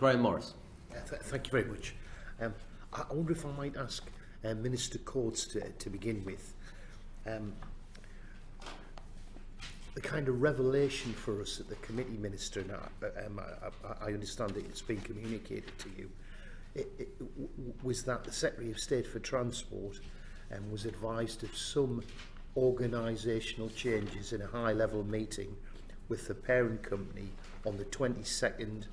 Graham Morris. Thank you very much. I wonder if I might ask Minister Coates to begin with. The kind of revelation for us at the committee, Minister, and I understand that it's been communicated to you, was that the Secretary of State for Transport was advised of some organisational changes in a high-level meeting with the parent company on the 22nd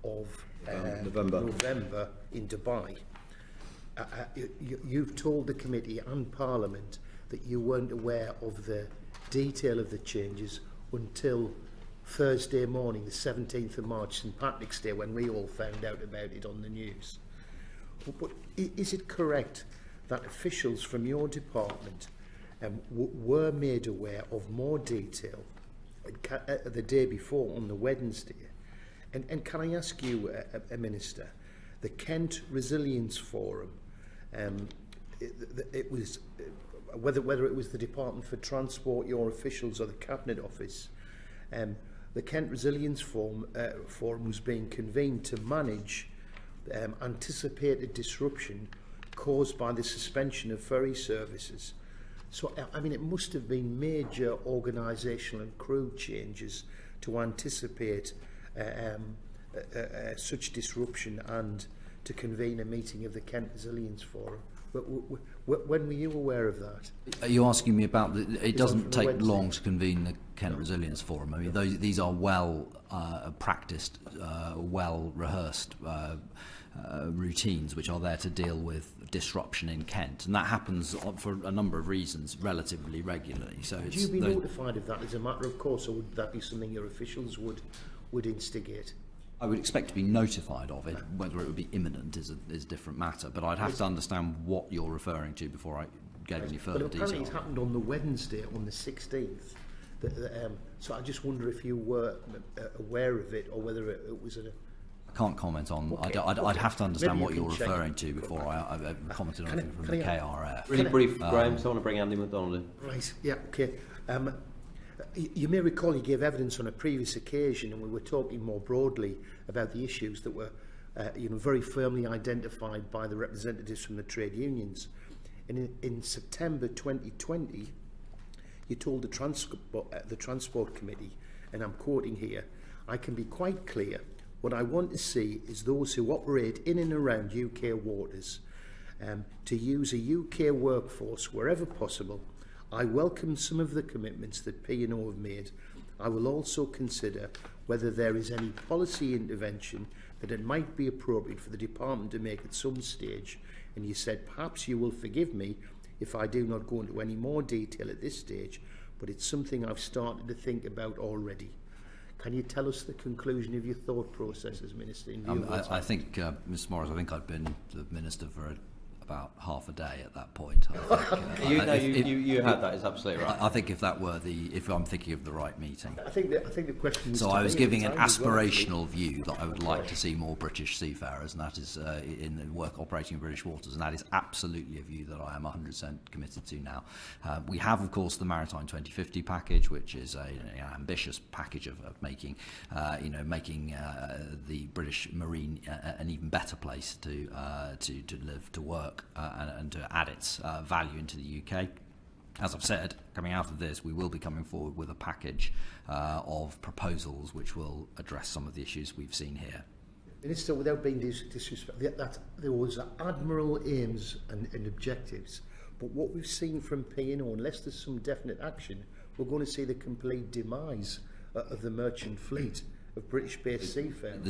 of November in Dubai. You've told the committee and Parliament that you weren't aware of the detail of the changes until Thursday morning, the 17th of March, St Patrick's Day, when we all found out about it on the news. But is it correct that officials from your department were made aware of more detail the day before, on the Wednesday? And can I ask you, Minister, the Kent Resilience Forum, it was whether it was the Department for Transport, your officials, or the Cabinet Office, the Kent Resilience Forum was being convened to manage anticipated disruption caused by the suspension of ferry services. So, I mean, it must have been major organisational and crew changes to anticipate such disruption and to convene a meeting of the Kent Resilience Forum. When were you aware of that? Are you asking me about it doesn't take long to convene the Kent Resilience Forum. I mean, these are well practiced, well rehearsed routines which are there to deal with disruption in Kent, and that happens for a number of reasons relatively regularly. So would you be notified of that as a matter of course, or would that be something your officials would instigate? I would expect to be notified of it. Whether it would be imminent is a different matter, but I'd have to understand what you're referring to before I get any further detail. Apparently it happened on the Wednesday, on the 16th. So I just wonder if you were aware of it, or whether it was a... I can't comment on... Okay. I'd have to understand what you're referring to before I commented on anything from the KRF. Really brief, Graham, so I want to bring Andy MacDonald in. Right, yeah, okay. You may recall you gave evidence on a previous occasion, and we were talking more broadly about the issues that were very firmly identified by the representatives from the trade unions. And in September 2020, you told the Transport Committee, and I'm quoting here, "I can be quite clear. What I want to see is those who operate in and around UK waters to use a UK workforce wherever possible. I welcome some of the commitments that P&O have made. I will also consider whether there is any policy intervention that it might be appropriate for the department to make at some stage." And you said, "Perhaps you will forgive me if I do not go into any more detail at this stage, but it's something I've started to think about already." Can you tell us the conclusion of your thought processes, Minister? I think, Ms Morris, I think I'd been the Minister for about half a day at that point. I think, you had that, is absolutely right. I think if I'm thinking of the right meeting. I think the question. So I was giving an aspirational view that I would like to see more British seafarers, and that is in the work operating in British waters, and that is absolutely a view that I am 100% committed to now. We have, of course, the Maritime 2050 package, which is an ambitious package of making the British Marine an even better place to live, to work, and to add its value into the UK. As I've said, coming out of this, we will be coming forward with a package of proposals which will address some of the issues we've seen here. Minister, without being disrespectful, that there was admirable aims and objectives, but what we've seen from P&O, unless there's some definite action, we're going to see the complete demise of the merchant fleet of British-based seafarers.